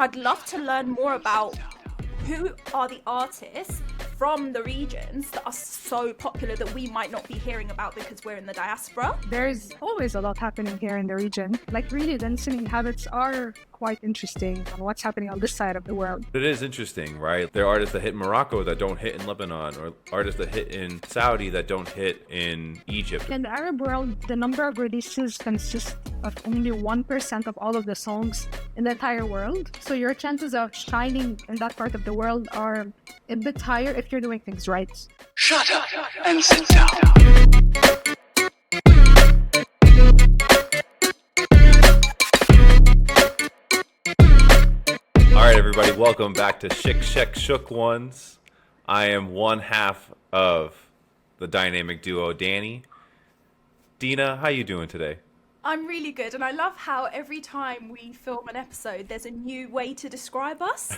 I'd love to learn more about who are the artists from the regions that are so popular that we might not be hearing about because we're in the diaspora. There's always a lot happening here in the region. Like really, the listening habits are quite interesting on what's happening on this side of the world. It is interesting, right? There are artists that hit in Morocco that don't hit in Lebanon, or artists that hit in Saudi that don't hit in Egypt. In the Arab world, the number of releases consists of only 1% of all of the songs in the entire world. So your chances of shining in that part of the world are a bit higher if you're doing things right. Shut up and sit down. All right, everybody, welcome back to Shik Shak Shook Ones. I am one half of the dynamic duo, Danny. Deana, how you doing today? I'm really good, and I love how every time we film an episode, there's a new way to describe us.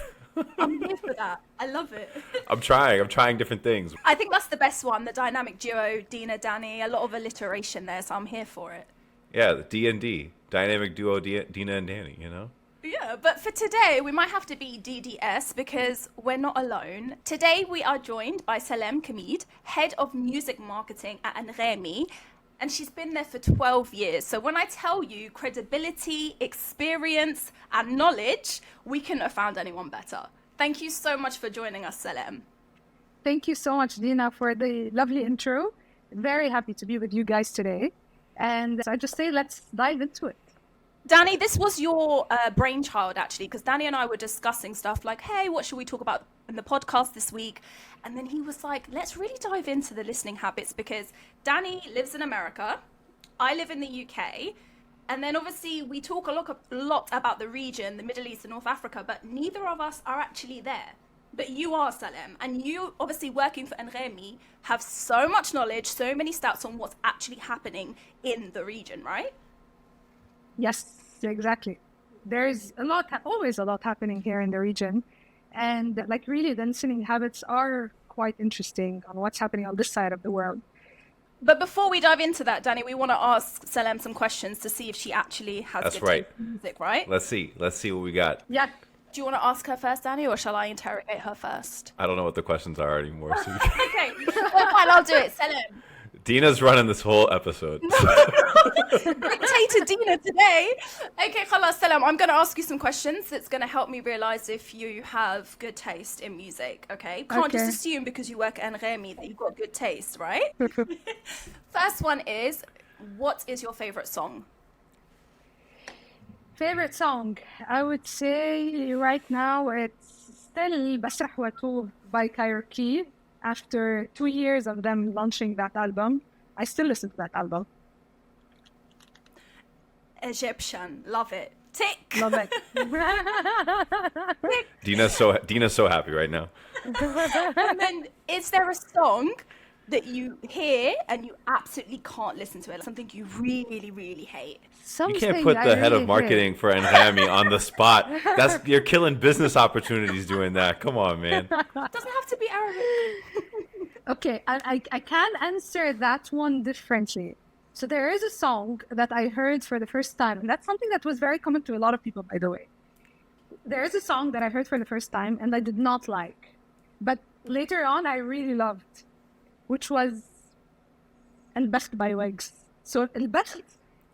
I'm here for that. I love it. I'm trying different things. I think that's the best one, the dynamic duo, Deana, Danny, a lot of alliteration there, so I'm here for it. Yeah, the D&D, dynamic duo, Deana and Danny, you know? Yeah, but for today, we might have to be DDS because we're not alone. Today, we are joined by Salam Kmeid, Head of Music Marketing at Anghami, and she's been there for 12 years. So when I tell you credibility, experience, and knowledge, we couldn't have found anyone better. Thank you so much for joining us, Salam. Thank you so much, Deana, for the lovely intro. Very happy to be with you guys today. And I just say, let's dive into it. Danny, this was your brainchild, actually, because Danny and I were discussing stuff like, hey, what should we talk about in the podcast this week? And then he was like, let's really dive into the listening habits because Danny lives in America, I live in the UK, and then obviously we talk a lot about the region, the Middle East and North Africa, but neither of us are actually there. But you are, Salam, and you obviously working for Anghami have so much knowledge, so many stats on what's actually happening in the region, right? Yes, exactly. There's always a lot happening here in the region. And like really, the listening habits are quite interesting on what's happening on this side of the world. But before we dive into that, Danny, we want to ask Salam some questions to see if she actually has That's good right. taste in music, right? Let's see what we got. Yeah. Do you want to ask her first, Danny, or shall I interrogate her first? I don't know what the questions are anymore. So Okay, well, fine, I'll do it. Salam. Deana's running this whole episode. Dictator Deana today. Okay, khalas, Salam, I'm going to ask you some questions that's going to help me realize if you have good taste in music, okay? Can't just assume because you work at Anghami that you've got good taste, right? First one is, what is your favorite song? Favorite song? I would say right now it's still بسرح واتوه by Key. After 2 years of them launching that album, I still listen to that album. Egyptian, love it. Tick. Love it. Deana's so happy right now. And then, is there a song that you hear and you absolutely can't listen to it? Something you really, really hate? You can't put the head of marketing for Anghami on the spot. You're killing business opportunities doing that. Come on, man. Doesn't have to be Arabic. Okay, I can answer that one differently. So there is a song that I heard for the first time, and that's something that was very common to a lot of people, by the way. There is a song that I heard for the first time and I did not like, but later on I really loved, which was Al-Bakht by Wegz. So Al-Bakht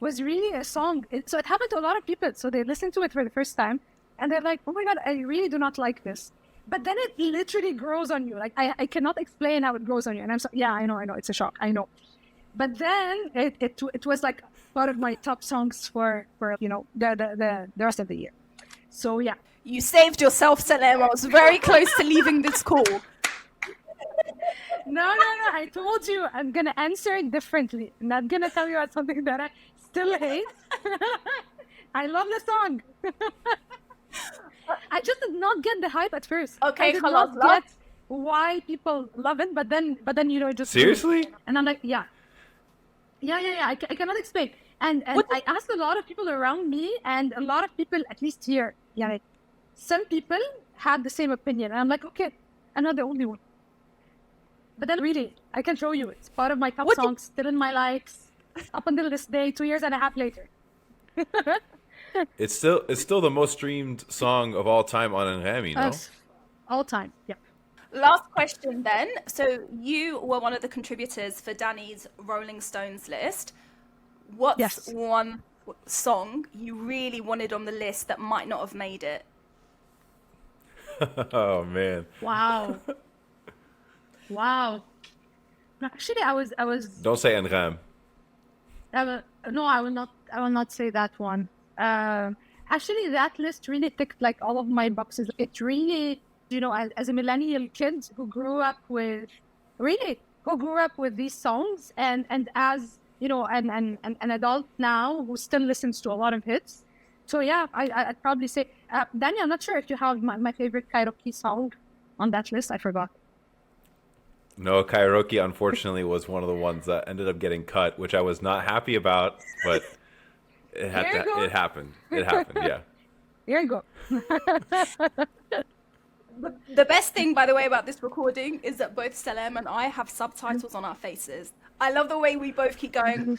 was really a song. So it happened to a lot of people. So they listened to it for the first time and they're like, oh my God, I really do not like this. But then it literally grows on you. Like I cannot explain how it grows on you. And I'm so, yeah, I know. It's a shock. I know. But then it was like part of my top songs for the rest of the year. So yeah. You saved yourself, Salam. I was very close to leaving this call. No. I told you I'm going to answer it differently. I'm not going to tell you about something that I still hate. I love the song. I just did not get the hype at first. Okay, I did not get why people love it, but then just seriously. And I'm like, yeah. I cannot explain. And I asked a lot of people around me, and a lot of people, at least here, like, some people had the same opinion. And I'm like, okay, I'm not the only one. But then really, I can show you. It's part of my top songs, still in my likes, up until this day, 2.5 years later. It's still the most streamed song of all time on Anghami, no? All time. Yep. Last question then. So you were one of the contributors for Danny's Rolling Stones list. What's Yes. one song you really wanted on the list that might not have made it? Oh man. Wow. Wow. Actually, I was Don't say Angham. no, I will not. I will not say that one. Actually, that list really ticked like all of my boxes. It really, as a millennial kid who grew up with these songs, and as an adult now who still listens to a lot of hits. So yeah, I'd probably say, Danny, I'm not sure if you have my favorite karaoke song on that list. I forgot. No, karaoke unfortunately was one of the ones that ended up getting cut, which I was not happy about, but it happened. It happened, yeah. Here you go. The best thing, by the way, about this recording is that both Salam and I have subtitles on our faces. I love the way we both keep going.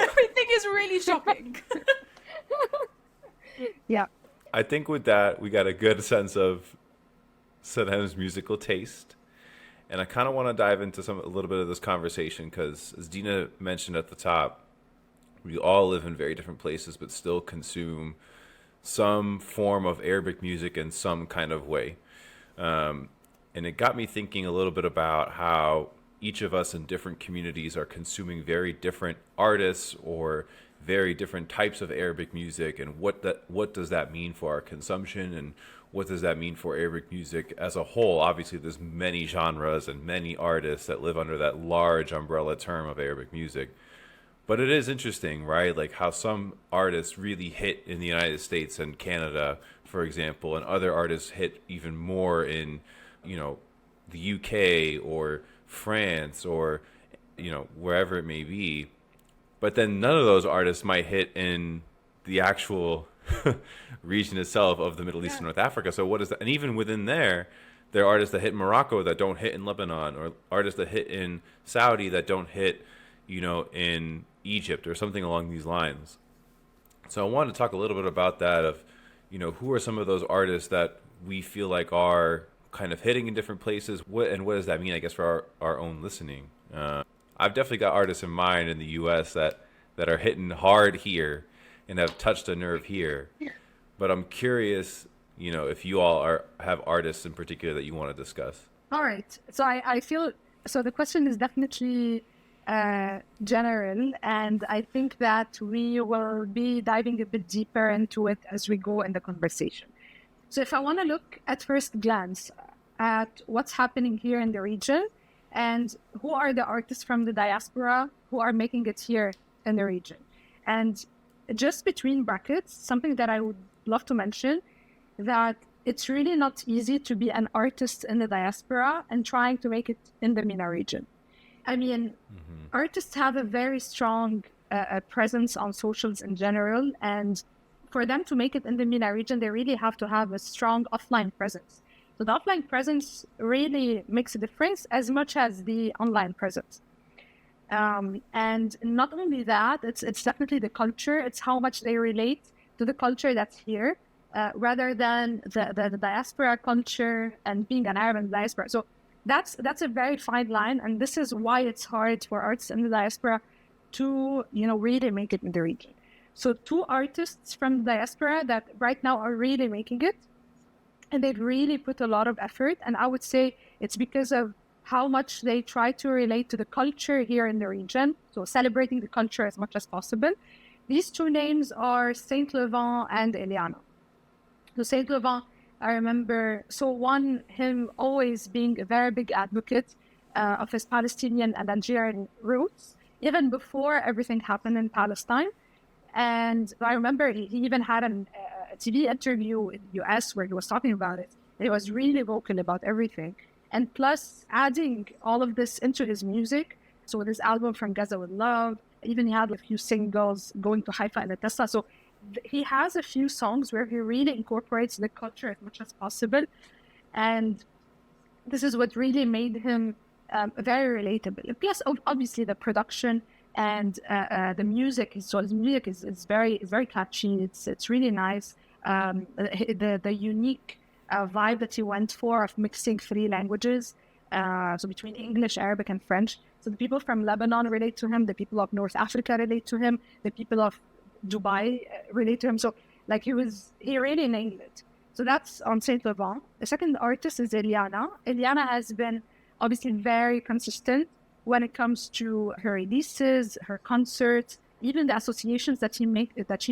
Everything is really shocking. Yeah. I think with that, we got a good sense of Salam's musical taste. And I kind of want to dive into a little bit of this conversation because, as Deana mentioned at the top, we all live in very different places, but still consume some form of Arabic music in some kind of way. And it got me thinking a little bit about how each of us in different communities are consuming very different artists or very different types of Arabic music, and what does that mean for our consumption, and what does that mean for Arabic music as a whole? Obviously, there's many genres and many artists that live under that large umbrella term of Arabic music. But it is interesting, right? Like how some artists really hit in the United States and Canada, for example, and other artists hit even more in, the UK or France or, wherever it may be. But then none of those artists might hit in the actual region itself of the Middle East and North Africa. So what is that? And even within there are artists that hit in Morocco that don't hit in Lebanon, or artists that hit in Saudi that don't hit, in Egypt or something along these lines. So I wanted to talk a little bit about that of, who are some of those artists that we feel like are kind of hitting in different places. What does that mean, I guess, for our own listening? I've definitely got artists in mind in the U.S. that are hitting hard here and have touched a nerve here. But I'm curious, if you all have artists in particular that you want to discuss. All right. So I feel so. The question is definitely general, and I think that we will be diving a bit deeper into it as we go in the conversation. So if I want to look at first glance at what's happening here in the region and who are the artists from the diaspora who are making it here in the region. And just between brackets, something that I would love to mention, that it's really not easy to be an artist in the diaspora and trying to make it in the MENA region. I mean, artists have a very strong presence on socials in general, and for them to make it in the MENA region, they really have to have a strong offline presence. So the offline presence really makes a difference as much as the online presence. And not only that, it's definitely the culture. It's how much they relate to the culture that's here, rather than the diaspora culture and being an Arab in the diaspora. So that's a very fine line, and this is why it's hard for artists in the diaspora to really make it in the region. So two artists from the diaspora that right now are really making it, and they've really put a lot of effort, and I would say it's because of how much they try to relate to the culture here in the region, so celebrating the culture as much as possible. These two names are Saint Levant and Elyanna. So Saint Levant, I remember, him always being a very big advocate of his Palestinian and Algerian roots, even before everything happened in Palestine. And I remember he even had a TV interview in the US where he was talking about it. He was really vocal about everything. And plus adding all of this into his music. So with his album From Gaza with Love, even he had a few singles, Going to Haifa and the Tesla. So he has a few songs where he really incorporates the culture as much as possible. And this is what really made him very relatable. Plus, obviously, the production And the music is very catchy. It's really nice. The unique vibe that he went for of mixing three languages, so between English, Arabic, and French. So the people from Lebanon relate to him. The people of North Africa relate to him. The people of Dubai relate to him. So like he really nailed it. So that's on Saint Levant. The second artist is Elyanna. Elyanna has been obviously very consistent when it comes to her releases, her concerts, even the associations that she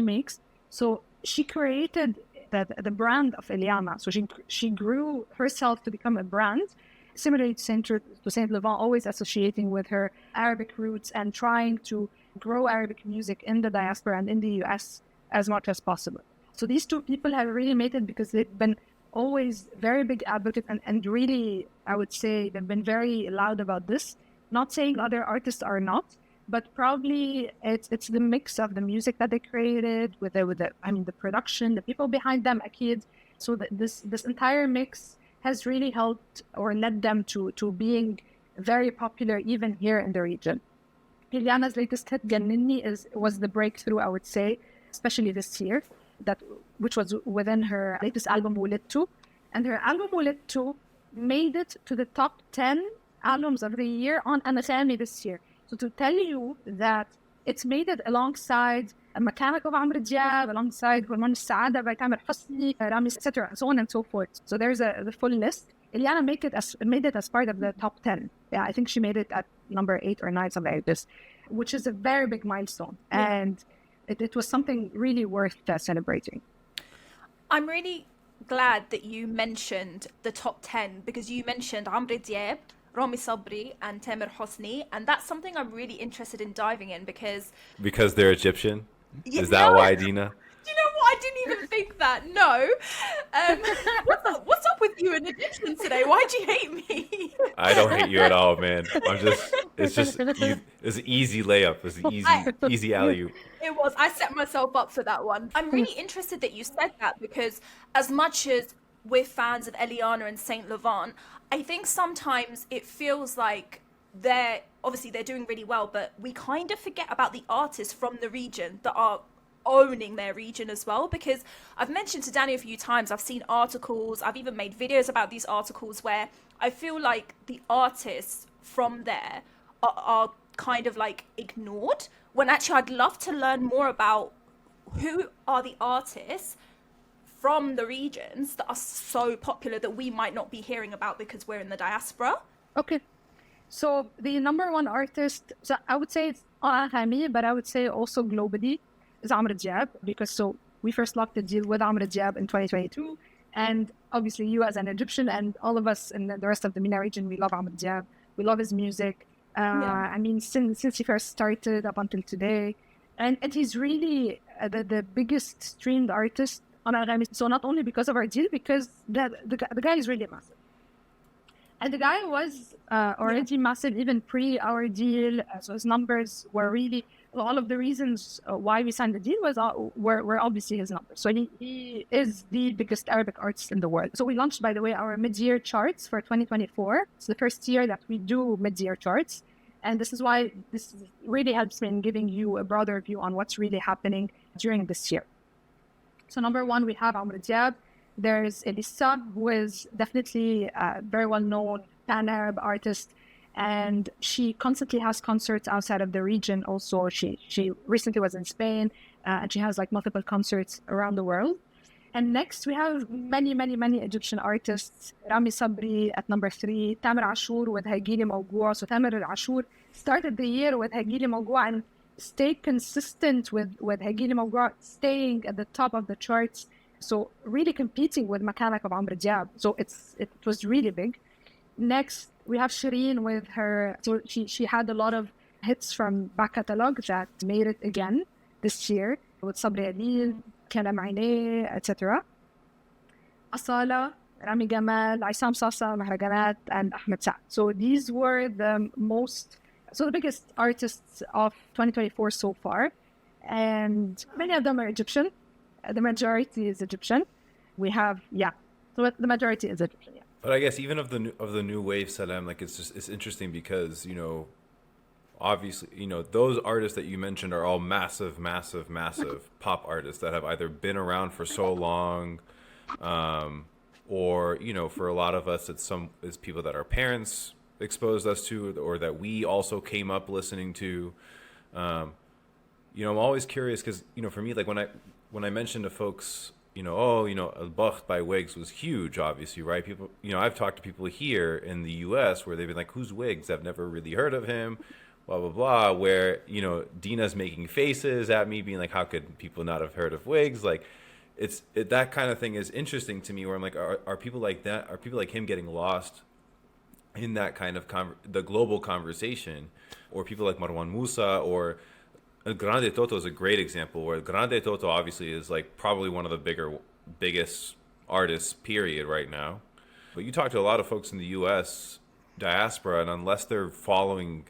makes. So she created the brand of Elyanna. So she grew herself to become a brand, similarly to Saint Levant, always associating with her Arabic roots and trying to grow Arabic music in the diaspora and in the US as much as possible. So these two people have really made it because they've been always very big advocates and really, I would say, they've been very loud about this. Not saying other artists are not, but probably it's the mix of the music that they created with the production, the people behind them, akid. So this entire mix has really helped or led them to being very popular even here in the region. Elyanna's latest hit, Gannini, was the breakthrough, I would say, especially this year, which was within her latest album, Wulidtu. And her album, Wulidtu, made it to the top 10 albums of the year on Anghami this year. So to tell you that it's made it alongside A Mechanic of Amr Diab, alongside Hormon Saada by Tamer Hosni, Rami, etc., so on and so forth. So there's the full list. Elyanna made it as part of the top 10. Yeah, I think she made it at number 8 or 9, something like this, which is a very big milestone. Yeah. And it was something really worth celebrating. I'm really glad that you mentioned the top 10 because you mentioned Amr Diab, Rami Sabri and Tamer Hosni, and that's something I'm really interested in diving in because they're Egyptian. Is that why, Deana? You know what? I didn't even think that. No. What's up with you and Egyptians today? Why'd you hate me? I don't hate you at all, man. It's an easy layup. It's an easy alley-oop. It was. I set myself up for that one. I'm really interested that you said that because as much as we're fans of Elyanna and Saint Levant, I think sometimes it feels like they're doing really well, but we kind of forget about the artists from the region that are owning their region as well. Because I've mentioned to Danny a few times, I've seen articles, I've even made videos about these articles where I feel like the artists from there are kind of like ignored, when actually I'd love to learn more about who are the artists from the regions that are so popular that we might not be hearing about because we're in the diaspora. Okay. So the number one artist, so I would say it's Anghami, but I would say also globally is Amr Diab, because we first locked the deal with Amr Diab in 2022. And obviously you as an Egyptian and all of us in the rest of the MENA region, we love Amr Diab. We love his music. I mean, since he first started up until today. And he's really the biggest streamed artist on Anghami. So not only because of our deal, because the guy is really massive. And the guy was already massive even pre our deal. So his numbers were really, all of the reasons why we signed the deal were obviously his numbers. So he is the biggest Arabic artist in the world. So we launched, by the way, our mid-year charts for 2024. It's the first year that we do mid-year charts. And this is why this really helps me in giving you a broader view on what's really happening during this year. So number one, we have Amr Diab. There's Elissa, who is definitely a very well-known pan-Arab artist, and she constantly has concerts outside of the region. Also, she recently was in Spain, and she has like multiple concerts around the world. And next, we have many Egyptian artists. Rami Sabri at number 3, Tamer Ashur with Hagili Mawgua. So Tamer Ashur started the year with Hagili Mawgua and stayed consistent with Hagili Mawgua, staying at the top of the charts. So really competing with Mechanic of Amr Diab. So it was really big. Next, we have Shireen with her. So she had a lot of hits from back catalog that made it again this year with Sabri Adil, Kalam Aine, etc. Asala, Rami Gamal, Aysam Sasa, Mahraganat, and Ahmed Saad. So these were the biggest artists of 2024 so far. And many of them are Egyptian. The majority is Egyptian. We have, so the majority is Egyptian, yeah. But I guess even of the new wave, Salam, like it's interesting because, you know, obviously, those artists that you mentioned are all massive, massive, massive pop artists that have either been around for so long, or, for a lot of us, it's people that our parents exposed us to, or that we also came up listening to. I'm always curious because, for me, like when I mentioned to folks, Al-Bakht by Wegz was huge, obviously, right? People, I've talked to people here in the U.S. where they've been like, who's Wegz? I've never really heard of him, blah, blah, blah, where, Deana's making faces at me being like, how could people not have heard of Wegz? Like, that kind of thing is interesting to me where I'm like, are people like that? Are people like him getting lost in that kind of the global conversation, or people like Marwan Musa or Grande Toto is a great example where Grande Toto obviously is like probably one of the biggest artists period right now. But you talk to a lot of folks in the US diaspora, and unless they're following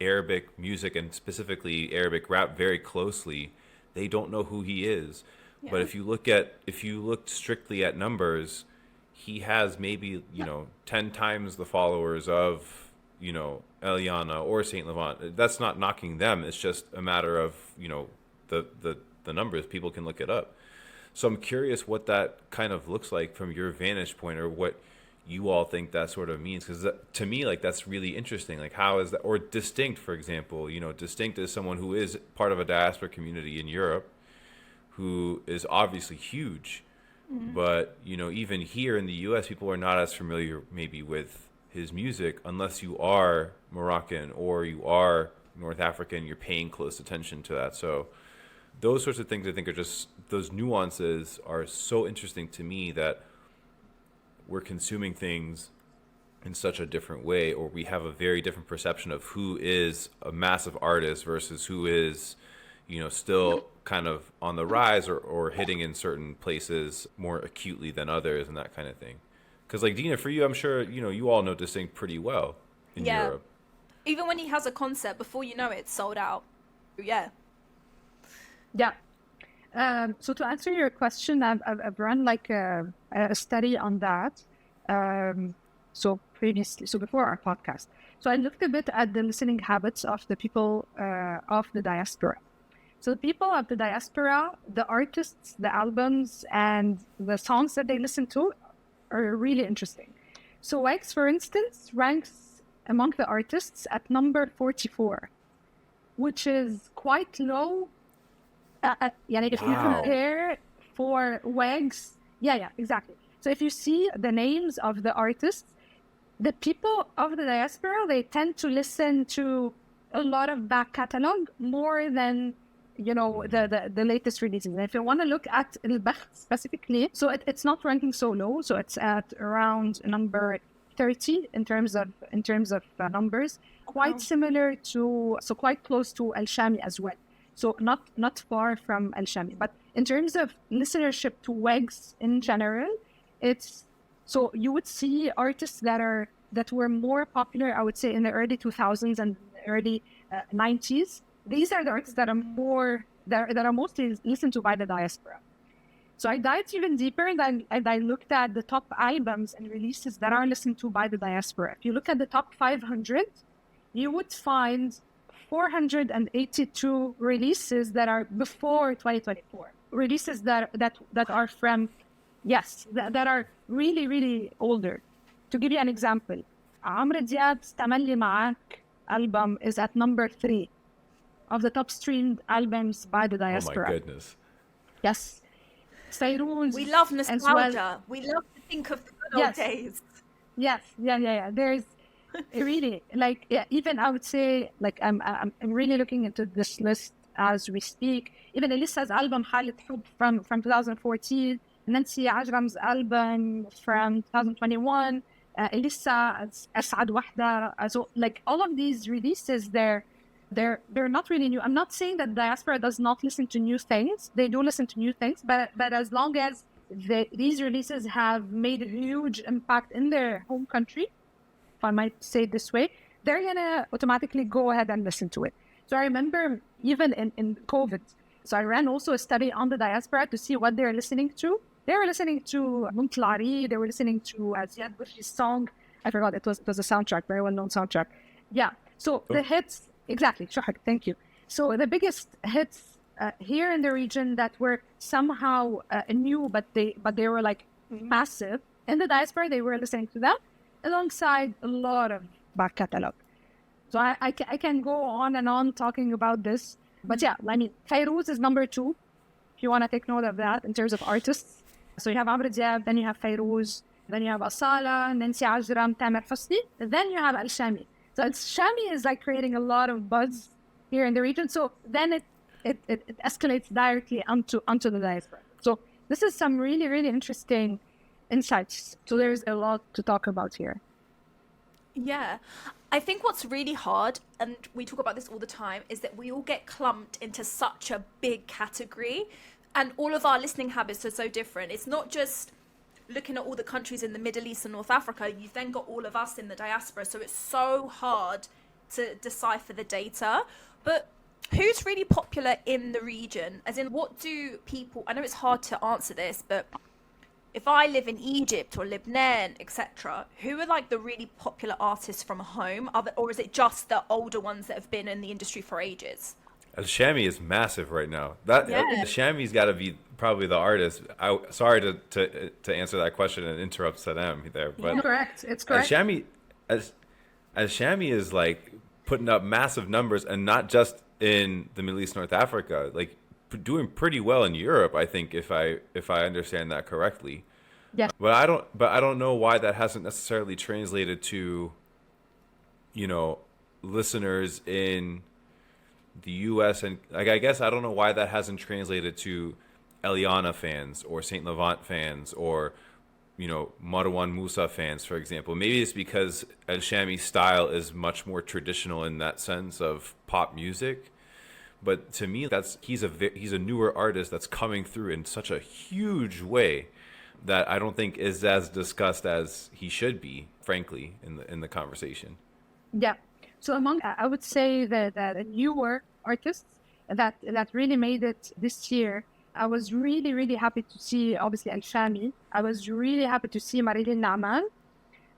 Arabic music and specifically Arabic rap very closely, they don't know who he is. Yeah. But if you look strictly at numbers, he has maybe, 10 times the followers of, Elyanna or Saint Levant. That's not knocking them. It's just a matter of, the numbers. People can look it up. So I'm curious what that kind of looks like from your vantage point, or what you all think that sort of means. Because to me, like, that's really interesting. Like, how is that? Or Distinct, for example. Distinct is someone who is part of a diaspora community in Europe who is obviously huge. Mm-hmm. But, even here in the U.S., people are not as familiar maybe with his music unless you are Moroccan or you are North African. You're paying close attention to that. So those sorts of things, I think, are just, those nuances are so interesting to me, that we're consuming things in such a different way, or we have a very different perception of who is a massive artist versus who is, still kind of on the rise, or hitting in certain places more acutely than others, and that kind of thing. Because, like, Deana, for you, I'm sure, you all know Distinct pretty well in Europe. Even when he has a concert, before you know it, it's sold out. Yeah. Yeah. So to answer your question, I've run like a study on that. So before our podcast. So I looked a bit at the listening habits of the people of the diaspora. So the people of the diaspora, the artists, the albums, and the songs that they listen to are really interesting. So Wegz, for instance, ranks among the artists at number 44, which is quite low. If you compare for Wegz, exactly. So if you see the names of the artists, the people of the diaspora, they tend to listen to a lot of back catalog more than the latest releases. And if you want to look at Al-Bakht specifically, so it's not ranking so low. So it's at around number 30 in terms of numbers, quite similar to, so quite close to Al-Shami as well. So not far from Al-Shami. But in terms of listenership to Wegz in general, so you would see artists that were more popular, I would say, in the early 2000s and early 90s. These are the artists that are mostly listened to by the diaspora. So I dived even deeper, and I looked at the top albums and releases that are listened to by the diaspora. If you look at the top 500, you would find 482 releases that are before 2024. Releases that are from, that are really, really older. To give you an example, Amr Diab's Tamalli Ma'ak album is at number 3 of the top streamed albums by the diaspora. Oh my goodness. Yes. Fairuz. We love nostalgia. Well. We love to think of the good old days. Yes. Yeah. There's really, even I would say, I'm really looking into this list as we speak. Even Elissa's album Halit Hub from 2014, Nancy Ajram's album from 2021, Elissa As'ad Wahda. So all of these releases, they're not really new. I'm not saying that diaspora does not listen to new things. They do listen to new things, but as long as these releases have made a huge impact in their home country, if I might say it this way, they're gonna automatically go ahead and listen to it. So I remember even in COVID, so I ran also a study on the diaspora to see what they're listening to. They were listening to Muntlari, they were listening to Ziad Bushri's song. I forgot, it was a soundtrack, very well-known soundtrack. Yeah. So the hits, exactly, Shahak, thank you. So the biggest hits here in the region that were somehow new, but they were like massive in the diaspora, they were listening to them alongside a lot of back catalog. So I can go on and on talking about this. But yeah, I mean, Fairuz is number 2, if you want to take note of that in terms of artists. So you have Amr Diab, then you have Fairuz, then you have Asala, Nancy Ajram, Tamer Hosni, then you have Al-Shami. So Al-Shami is like creating a lot of buzz here in the region. So then it escalates directly onto the diaspora. So this is some really, really interesting insights. So there's a lot to talk about here. Yeah. I think what's really hard, and we talk about this all the time, is that we all get clumped into such a big category, and all of our listening habits are so different. It's not just looking at all the countries in the Middle East and North Africa, you've then got all of us in the diaspora, so it's so hard to decipher the data. But who's really popular in the region? As in, what do people, I know it's hard to answer this, but if I live in Egypt or Lebanon, etc., who are like the really popular artists from home? Or is it just the older ones that have been in the industry for ages? Al-Shami is massive right now. Al-Shami's got to be probably the artist. Sorry to answer that question and interrupt Saddam there, but correct. It's correct. Al-Shami is like putting up massive numbers, and not just in the Middle East, North Africa, like doing pretty well in Europe, I think, if I understand that correctly. Yeah. But I don't know why that hasn't necessarily translated to, listeners in the US, and like I guess I don't know why that hasn't translated to Elyanna fans or Saint Levant fans or Marwan Musa fans, for example. Maybe it's because Al-Shami's style is much more traditional in that sense of pop music. But to me, he's a newer artist that's coming through in such a huge way that I don't think is as discussed as he should be, frankly, in the conversation. Yeah. So I would say that the newer artists that really made it this year, I was really, really happy to see, obviously, Al-Shami. I was really happy to see Marilyn Naaman.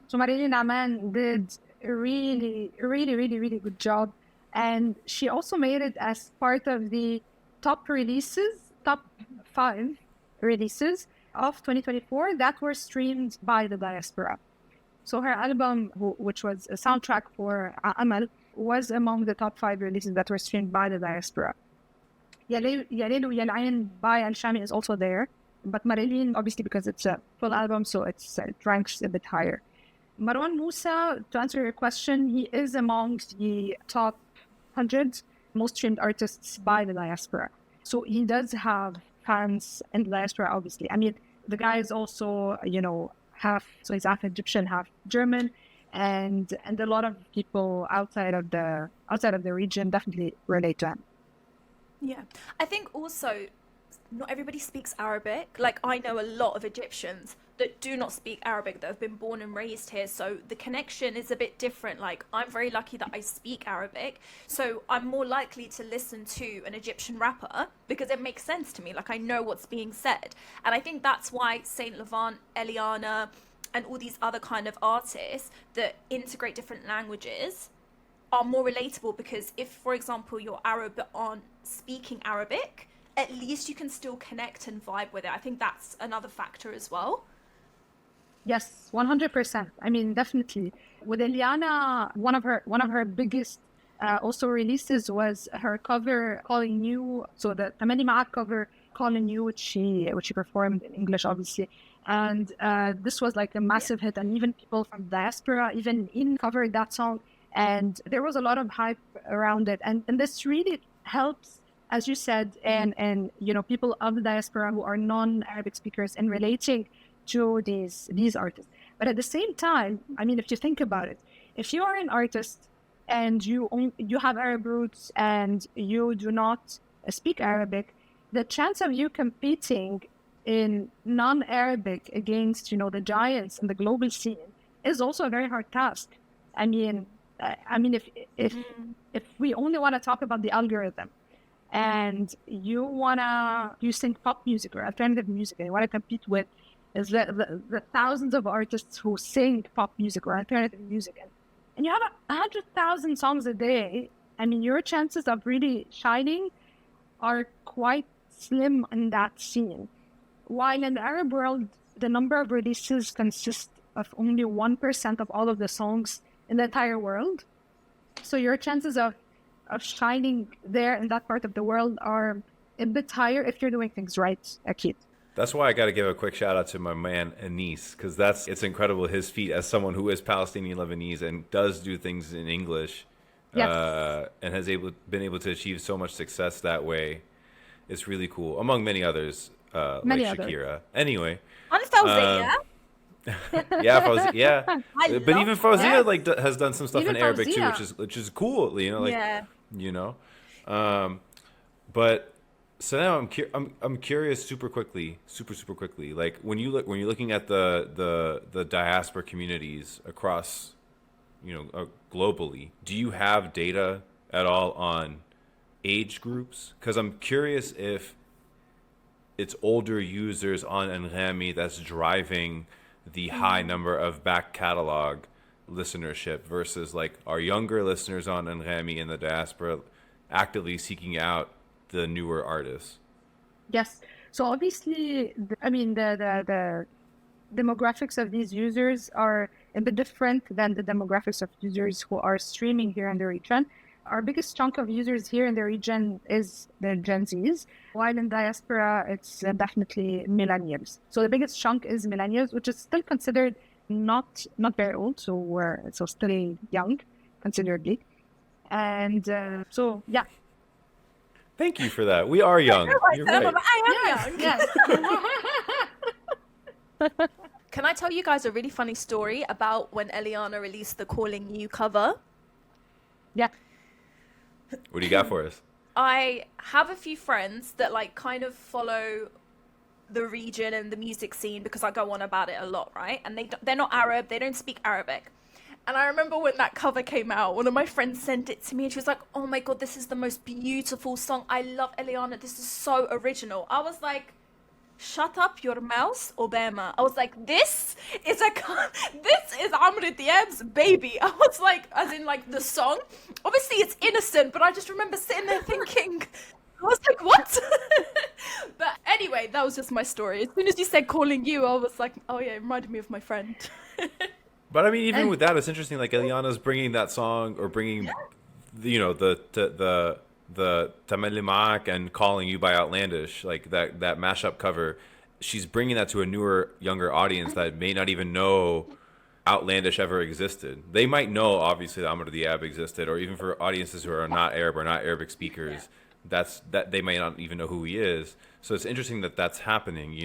So Marilyn Naaman did a really, really, really, really good job. And she also made it as part of the top 5 releases of 2024 that were streamed by the diaspora. So her album, which was a soundtrack for Amal, was among the top 5 releases that were streamed by the diaspora. Ya Leel Ya Ain by Al-Shami is also there, but Marilyn, obviously, because it's a full album, so it ranks a bit higher. Marwan Musa, to answer your question, he is amongst the top 100 most streamed artists by the diaspora. So he does have fans in the diaspora, obviously. I mean, the guy is also, so he's half Egyptian, half German, and a lot of people outside of the region definitely relate to him. Yeah, I think also not everybody speaks Arabic. Like, I know a lot of Egyptians that do not speak Arabic, that have been born and raised here, so the connection is a bit different. Like, I'm very lucky that I speak Arabic, so I'm more likely to listen to an Egyptian rapper because it makes sense to me. Like, I know what's being said, and I think that's why Saint Levant, Elyanna, and all these other kind of artists that integrate different languages are more relatable, because if, for example, you're Arab but aren't speaking Arabic, at least you can still connect and vibe with it. I think that's another factor as well. Yes, 100%. I mean, definitely. With Elyanna, one of her biggest also releases was her cover Calling You. So the Tamani Ma'ak cover Calling You, which she performed in English, obviously. And this was like a massive hit, and even people from diaspora even covered that song. And there was a lot of hype around it. And this really helps, as you said, and people of the diaspora who are non-Arabic speakers in relating to these artists. But at the same time, I mean, if you think about it, if you are an artist and you have Arab roots and you do not speak Arabic, the chance of you competing in non-Arabic against, the giants in the global scene is also a very hard task. I mean, if we only want to talk about the algorithm, and you sing pop music or alternative music, and you want to compete with the thousands of artists who sing pop music or alternative music, and and you have 100,000 songs a day, I mean, your chances of really shining are quite slim in that scene. While in the Arab world, the number of releases consists of only 1% of all of the songs in the entire world. So your chances of shining there in that part of the world are a bit higher if you're doing things right, Akid. That's why I got to give a quick shout out to my man Anis, because it's incredible his feat as someone who is Palestinian Lebanese and does do things in English, Yes. and has been able to achieve so much success that way. It's really cool, among many others, Many like others. Shakira. Anyway, And Fawzia. yeah, Fawzia, yeah, I but love even Fawzia Yes. like has done some stuff Even in Arabic too, Fawzia. which is cool, you know, like Yeah. you know. But so now I'm curious super quickly, super quickly. Like when you're looking at the diaspora communities across, globally, do you have data at all on age groups? Because I'm curious if it's older users on Anghami that's driving the high number of back catalog listenership versus like our younger listeners on Anghami in the diaspora actively seeking out the newer artists. Yes. So obviously, the demographics of these users are a bit different than the demographics of users who are streaming here in the region. Our biggest chunk of users here in the region is the Gen Zs, while in diaspora, it's definitely millennials. So the biggest chunk is millennials, which is still considered not very old, so we're still young, considerably. And so, yeah. Thank you for that. We are young. You're right. I am young. Yes. Can I tell you guys a really funny story about when Elyanna released the Calling You cover? Yeah. What do you got for us? I have a few friends that like kind of follow the region and the music scene because I go on about it a lot, right? And they're not Arab, they don't speak Arabic. And I remember when that cover came out, one of my friends sent it to me and she was like, oh my God, this is the most beautiful song. I love Elyanna. This is so original. I was like, shut up your mouth, Obama. I was like, this is Amr Diab's baby. I was like, as in like the song. Obviously it's innocent, but I just remember sitting there thinking, I was like, what? But anyway, that was just my story. As soon as you said Calling You, I was like, oh yeah, it reminded me of my friend. But I mean, even with that, it's interesting. Like Elyanna's bringing that song, or bringing, the Tamalli Ma'ak and Calling You by Outlandish, like that mashup cover. She's bringing that to a newer, younger audience that may not even know Outlandish ever existed. They might know, obviously, that Amr Diab existed, or even for audiences who are not Arab or not Arabic speakers, that they may not even know who he is. So it's interesting that that's happening.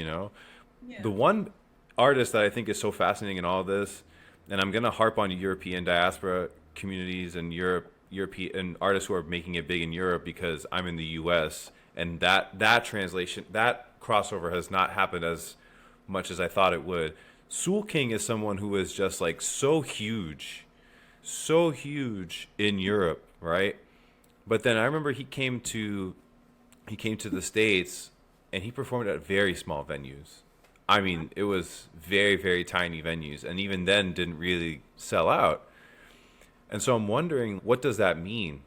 The one artist that I think is so fascinating in all this, and I'm going to harp on European diaspora communities and European artists who are making it big in Europe because I'm in the U.S. and that translation, that crossover has not happened as much as I thought it would. Soul King is someone who is just like so huge in Europe, right? But then I remember he came to the States and he performed at very small venues. I mean, it was very, very tiny venues, and even then didn't really sell out. And so I'm wondering, what does that mean,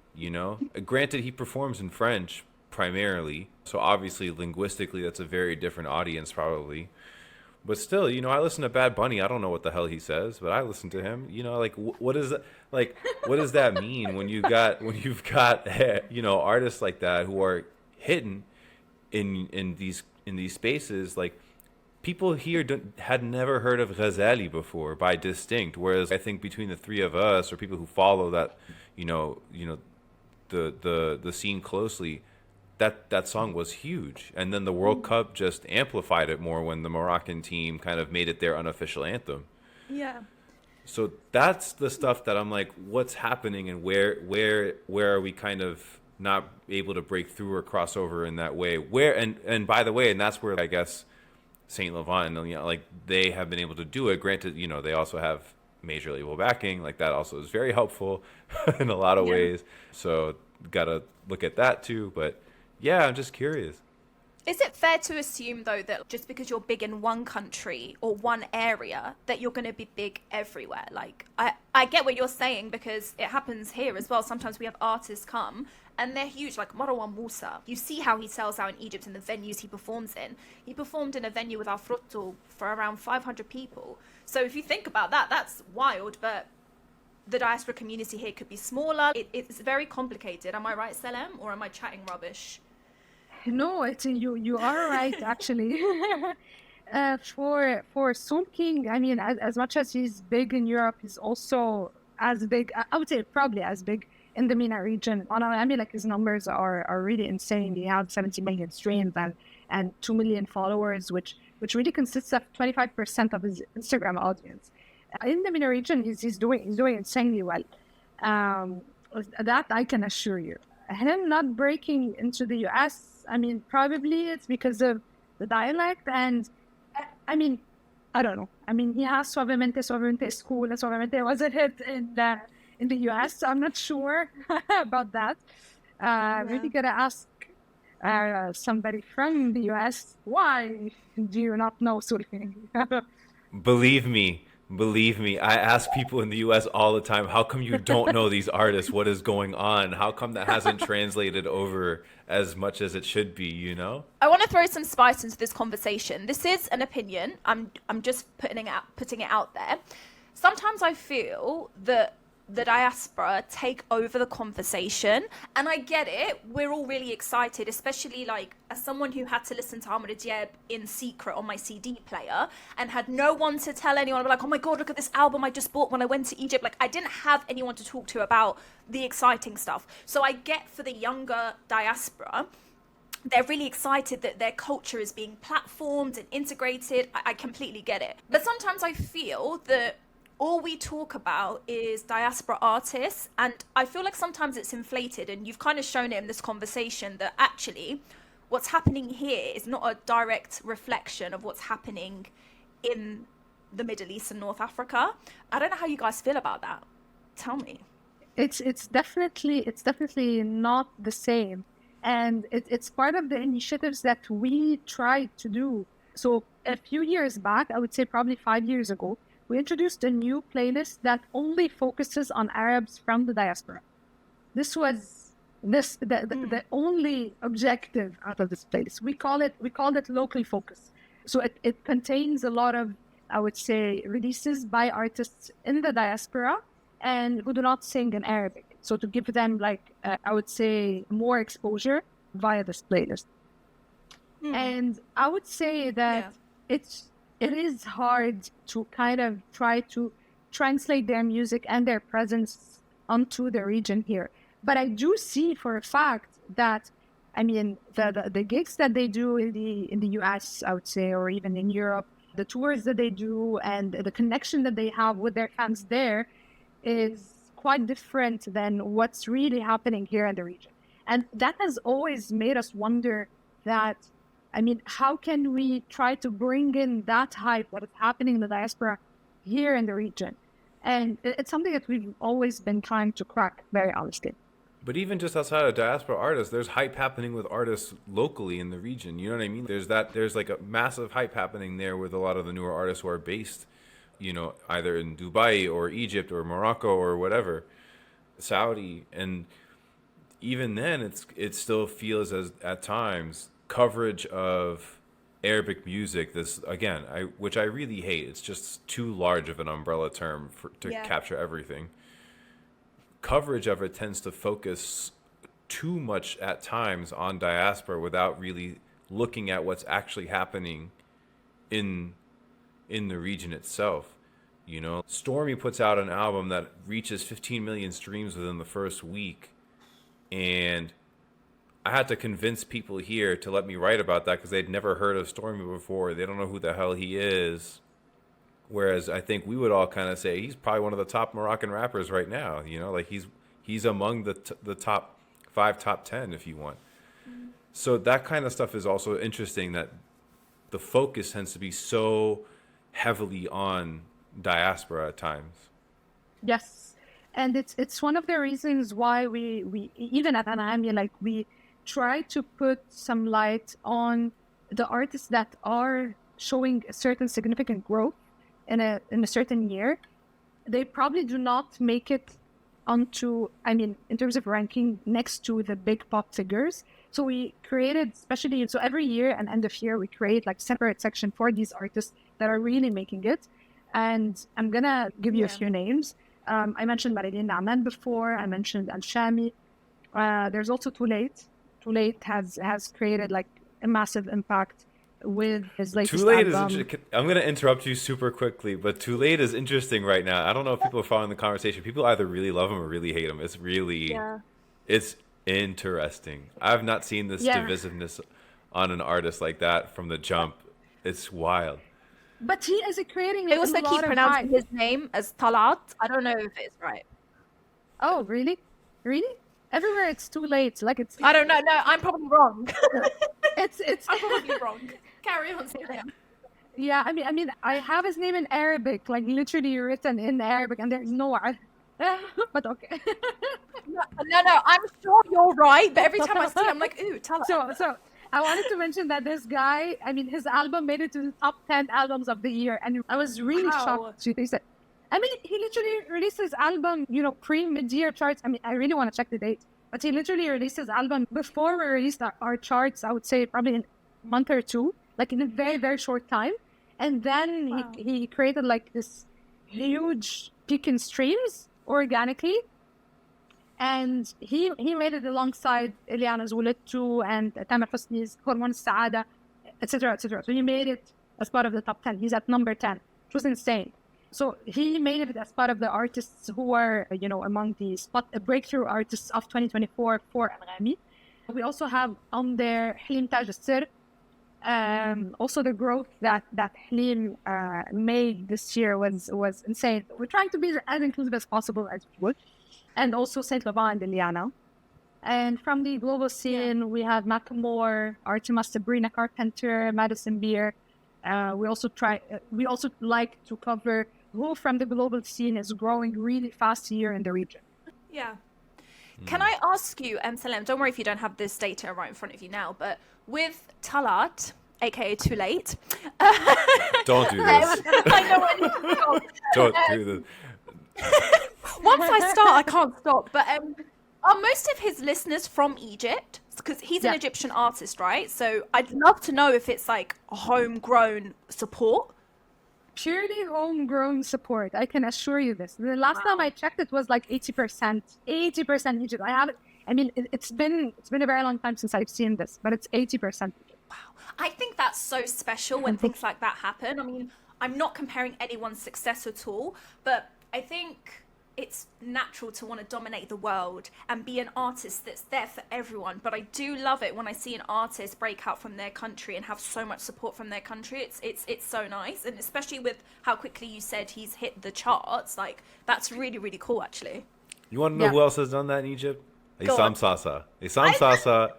Granted, he performs in French primarily, so obviously linguistically that's a very different audience probably. But still, I listen to Bad Bunny. I don't know what the hell he says, but I listen to him. What is what does that mean when you've got artists like that who are hidden in these spaces? Like, people here had never heard of Ghazali before by Distinct, whereas I think between the three of us, or people who follow that, the scene closely, that song was huge. And then the World Cup just amplified it more when the Moroccan team kind of made it their unofficial anthem. Yeah. So that's the stuff that I'm like, what's happening, and where are we kind of not able to break through or cross over in that way? And by the way, and that's where I guess Saint Levant, like they have been able to do it. Granted, they also have major label backing, like that also is very helpful in a lot of ways. So gotta look at that too. But yeah, I'm just curious. Is it fair to assume, though, that just because you're big in one country or one area, that you're going to be big everywhere? Like, I get what you're saying, because it happens here as well. Sometimes we have artists come and they're huge, like Marwan Musa. You see how he sells out in Egypt and the venues he performs in. He performed in a venue with Afroto for around 500 people. So if you think about that, that's wild. But the diaspora community here could be smaller. It's very complicated. Am I right, Salam, or am I chatting rubbish? No, you are right actually. For Sun King, I mean, as much as he's big in Europe, he's also as big. I would say probably as big in the MENA region. I mean, like his numbers are really insane. He had 70 million streams and 2 million followers, which really consists of 25% of his Instagram audience. In the MENA region, he's doing insanely well. That I can assure you. Him not breaking into the US, I mean, probably it's because of the dialect, and I mean, I don't know. I mean, he has Suavemente is cool, and Suavemente was a hit in the US, so I'm not sure about that. Maybe gotta ask somebody from the US, why do you not know Sulking? Believe me, I ask people in the US all the time, how come you don't know these artists? What is going on? How come that hasn't translated over as much as it should be, you know? I want to throw some spice into this conversation. This is an opinion. I'm just putting it out there. Sometimes I feel that the diaspora take over the conversation, and I get it. We're all really excited, especially like as someone who had to listen to Amr Diab in secret on my CD player and had no one to tell anyone. I'm like, oh my god, look at this album I just bought when I went to Egypt. Like, I didn't have anyone to talk to about the exciting stuff. So I get, for the younger diaspora, they're really excited that their culture is being platformed and integrated. I completely get it. But sometimes I feel that all we talk about is diaspora artists, and I feel like sometimes it's inflated, and you've kind of shown it in this conversation that actually what's happening here is not a direct reflection of what's happening in the Middle East and North Africa. I don't know how you guys feel about that. Tell me. It's definitely not the same, and it's part of the initiatives that we tried to do. So a few years back, I would say probably 5 years ago, we introduced a new playlist that only focuses on Arabs from the diaspora. This was the only objective out of this playlist. We called it locally focused. So it contains a lot of, I would say, releases by artists in the diaspora and who do not sing in Arabic. So to give them, like, I would say, more exposure via this playlist. And I would say that it is hard to kind of try to translate their music and their presence onto the region here. But I do see for a fact that, I mean, the gigs that they do in the US, I would say, or even in Europe, the tours that they do and the connection that they have with their fans there is quite different than what's really happening here in the region. And that has always made us wonder that, I mean, how can we try to bring in that hype, what is happening in the diaspora here in the region? And it's something that we've always been trying to crack, very honestly. But even just outside of diaspora artists, there's hype happening with artists locally in the region. You know what I mean? There's like a massive hype happening there with a lot of the newer artists who are based, you know, either in Dubai or Egypt or Morocco or whatever, Saudi. And even then, it still feels as at times coverage of Arabic music, this again, which I really hate. It's just too large of an umbrella term to capture everything. Coverage of it tends to focus too much at times on diaspora without really looking at what's actually happening in the region itself. You know, Stormy puts out an album that reaches 15 million streams within the first week, and I had to convince people here to let me write about that because they'd never heard of Stormy before. They don't know who the hell he is. Whereas I think we would all kind of say he's probably one of the top Moroccan rappers right now. You know, like he's among the top 5, top 10 if you want. So that kind of stuff is also interesting, that the focus tends to be so heavily on diaspora at times. Yes, and it's one of the reasons why we even at Anghami, like we try to put some light on the artists that are showing a certain significant growth in a certain year. They probably do not make it onto, in terms of ranking, next to the big pop figures. So we created, especially, so every year and end of year, we create like separate section for these artists that are really making it. And I'm gonna give you a few names. I mentioned Marilyn Naaman before. I mentioned Anghami. There's also Too Late. Too Late has created like a massive impact with his latest Too Late album. is I'm going to interrupt you super quickly, but Too Late is interesting right now. I don't know if people are following the conversation. People either really love him or really hate him. It's really, it's interesting. I've not seen this divisiveness on an artist like that from the jump. It's wild. But he is creating They also a lot keep of pronouncing hype. his name as Talat. I don't know if it's right. Oh, really? Really? Everywhere it's Too Late. Like it's. I don't know. No, I'm probably wrong. It's. I'm probably wrong. Carry on, Sam. Yeah, I mean, I have his name in Arabic, like literally written in Arabic, and there's no. But okay. No, I'm sure you're right, but every time I see it, I'm like, ooh, Talat. So I wanted to mention that this guy, his album made it to the top 10 albums of the year, and I was really shocked. They said, he literally released his album, pre-mid-year charts. I really want to check the date, but he literally released his album before we released our charts. I would say probably in a month or two, like in a very, very short time. And then he created like this huge peak in streams organically. And he made it alongside Elyanna's Wulettu and Tamer Hosni's Hormon Saada, etc., etc. So he made it as part of the top 10. He's at number 10, which was insane. So he made it as part of the artists who were, among the breakthrough artists of 2024 for Anghami. We also have on there Halim Taj al-Sir. Also the growth that Halim made this year was insane. We're trying to be as inclusive as possible as we would. And also Saint Levant and Elyanna. And from the global scene, we have Macklemore, Artemis, Sabrina Carpenter, Madison Beer. We also like to cover who from the global scene is growing really fast here in the region. Yeah. Can I ask you, Salam, don't worry if you don't have this data right in front of you now, but with Talat, aka Too Late. Don't do this. I know what Don't do this. Once I start, I can't stop. But are most of his listeners from Egypt? Because he's an Egyptian artist, right? So I'd love to know if it's like homegrown support. Purely homegrown support. I can assure you this. The last time I checked, it was like 80%. 80% Egypt. It's been a very long time since I've seen this, but it's 80%. Wow. I think that's so special when things like that happen. I'm not comparing anyone's success at all, but I think it's natural to want to dominate the world and be an artist that's there for everyone. But I do love it when I see an artist break out from their country and have so much support from their country. It's so nice. And especially with how quickly you said he's hit the charts, like that's really, really cool actually. You want to know who else has done that in Egypt? Isam Sasa. Isam Sasa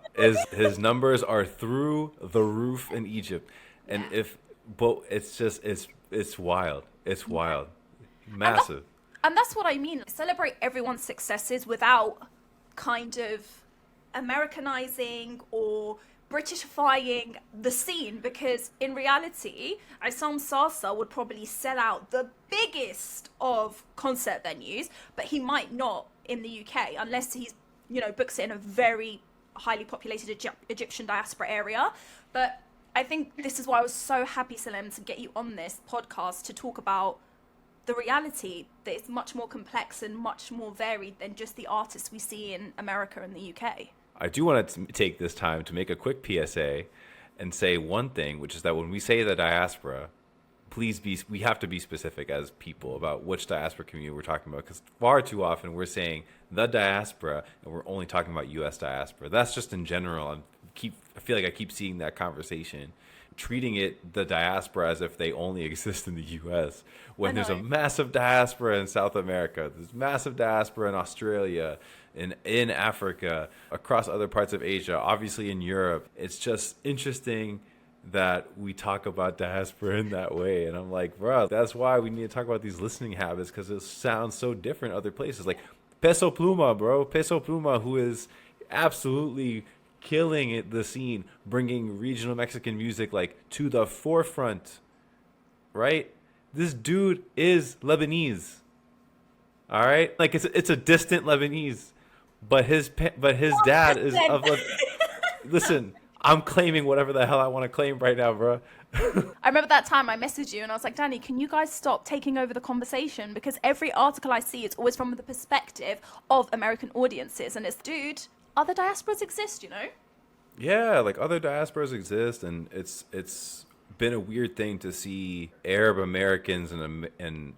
his numbers are through the roof in Egypt. And it's wild. It's wild. Massive. And that's what I mean. Celebrate everyone's successes without kind of Americanizing or Britishifying the scene, because in reality, Isam Sasa would probably sell out the biggest of concert venues, but he might not in the UK unless he's, books it in a very highly populated Egyptian diaspora area. But I think this is why I was so happy, Salam, to get you on this podcast to talk about the reality that it's much more complex and much more varied than just the artists we see in America and the UK. I do want to take this time to make a quick PSA and say one thing, which is that when we say the diaspora, we have to be specific as people about which diaspora community we're talking about, because far too often we're saying the diaspora and we're only talking about U.S. diaspora. That's just in general. I feel like I keep seeing that conversation, treating it the diaspora as if they only exist in the U.S. when there's a massive diaspora in South America, there's massive diaspora in Australia, in Africa, across other parts of Asia, obviously in Europe. It's just interesting that we talk about diaspora in that way. And I'm like, bro, that's why we need to talk about these listening habits, because it sounds so different other places. Like Peso Pluma, bro. Peso Pluma, who is absolutely killing it, the scene, bringing regional Mexican music like to the forefront, right? This dude is Lebanese. All right, like it's a distant Lebanese, but his dad is of. Listen, I'm claiming whatever the hell I want to claim right now, bro. I remember that time I messaged you and I was like, Danny, can you guys stop taking over the conversation? Because every article I see, it's always from the perspective of American audiences. And it's, dude, other diasporas exist, you know? Yeah, like other diasporas exist, and it's been a weird thing to see Arab Americans and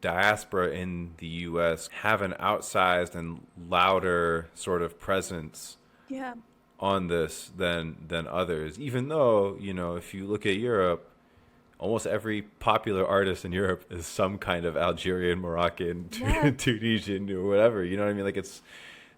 diaspora in the U.S. have an outsized and louder sort of presence Yeah. on this than others. Even though, you know, if you look at Europe, almost every popular artist in Europe is some kind of Algerian, Moroccan, Yeah. Tunisian, or whatever. You know what I mean? Like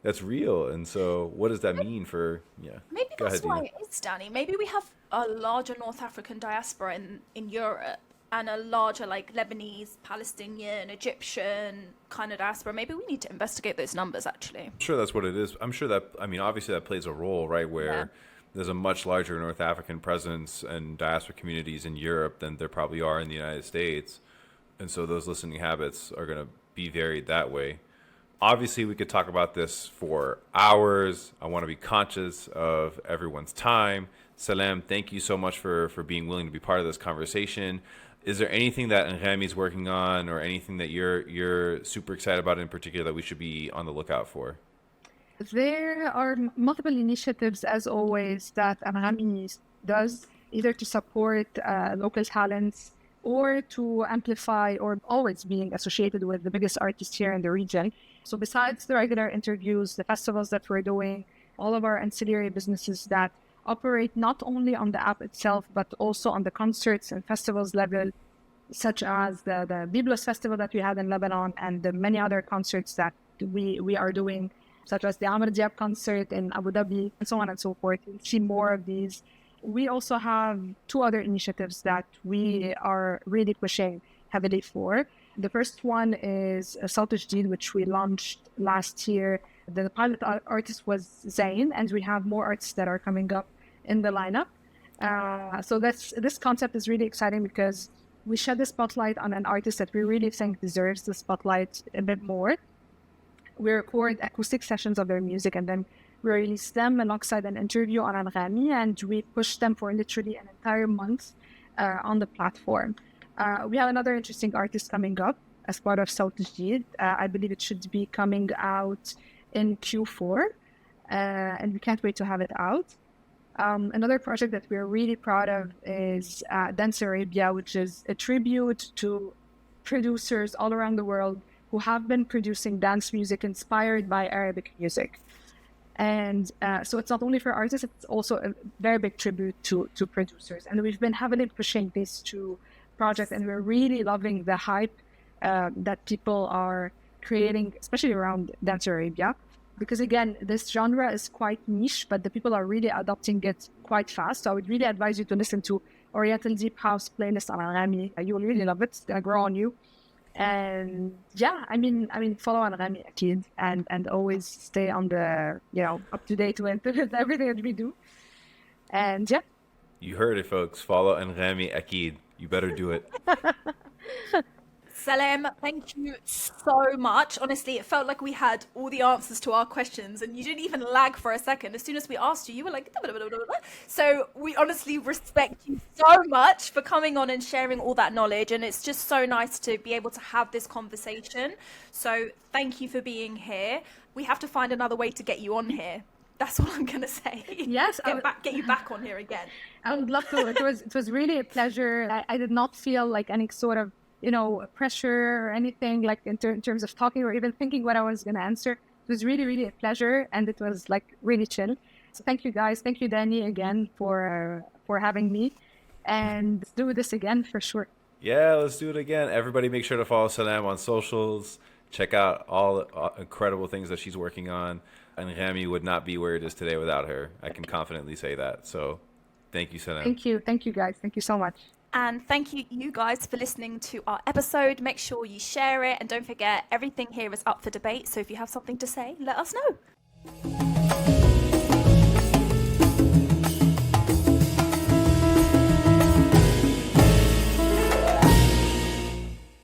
that's real. And so, what does that mean for? Yeah. Maybe Go that's ahead, why Deana. it is, Danny. Maybe we have a larger North African diaspora in Europe and a larger like Lebanese, Palestinian, Egyptian kind of diaspora. Maybe we need to investigate those numbers, actually. I'm sure that's what it is. I'm sure that, I mean, obviously that plays a role, right? Where Yeah. there's a much larger North African presence and diaspora communities in Europe than there probably are in the United States. And so those listening habits are going to be varied that way. Obviously, we could talk about this for hours. I want to be conscious of everyone's time. Salam, thank you so much for being willing to be part of this conversation. Is there anything that Anghami is working on, or anything that you're super excited about in particular that we should be on the lookout for? There are multiple initiatives, as always, that Anghami does, either to support local talents or to amplify, or always being associated with the biggest artists here in the region. So besides the regular interviews, the festivals that we're doing, all of our ancillary businesses that operate not only on the app itself, but also on the concerts and festivals level, such as the Biblos Festival that we had in Lebanon, and the many other concerts that we are doing, such as the Amr Diab concert in Abu Dhabi, and so on and so forth. You'll see more of these. We also have two other initiatives that we are really pushing heavily for. The first one is Saint Levant, which we launched last year. The pilot artist was Zayn, and we have more artists that are coming up in the lineup. So this concept is really exciting because we shed the spotlight on an artist that we really think deserves the spotlight a bit more. We record acoustic sessions of their music, and then we release them alongside an interview on Anghami, and we push them for literally an entire month on the platform. We have another interesting artist coming up as part of Saint Levant. I believe it should be coming out in Q4, and we can't wait to have it out. Another project that we're really proud of is Dance Arabia, which is a tribute to producers all around the world who have been producing dance music inspired by Arabic music. And so it's not only for artists, it's also a very big tribute to producers. And we've been heavily pushing these two projects, and we're really loving the hype that people are creating, especially around Dance Arabia. Because again, this genre is quite niche, but the people are really adopting it quite fast. So I would really advise you to listen to Oriental Deep House playlist on Anghami. You will really love it. It's gonna grow on you. And yeah, I mean, follow Anghami Akid, and always stay on the, up to date with everything that we do. And yeah. You heard it, folks. Follow Anghami Akid. You better do it. Salam, thank you so much. Honestly, it felt like we had all the answers to our questions, and you didn't even lag for a second. As soon as we asked you, you were like, blah, blah, blah, blah, blah. So we honestly respect you so much for coming on and sharing all that knowledge. And it's just so nice to be able to have this conversation. So thank you for being here. We have to find another way to get you on here. That's all I'm going to say. Yes. Get you back on here again. I would love to. It was really a pleasure. I did not feel like any sort of pressure or anything, like in terms of talking or even thinking what I was going to answer. It was really, really a pleasure, and it was like really chill. So thank you guys. Thank you, Danny, again for having me, and let's do this again for sure. Yeah, let's do it again. Everybody make sure to follow Salam on socials. Check out all the incredible things that she's working on. And Anghami would not be where it is today without her. I can confidently say that. So thank you, Salam. Thank you guys. Thank you so much. And thank you guys for listening to our episode. Make sure you share it, and don't forget, everything here is up for debate. So if you have something to say, let us know.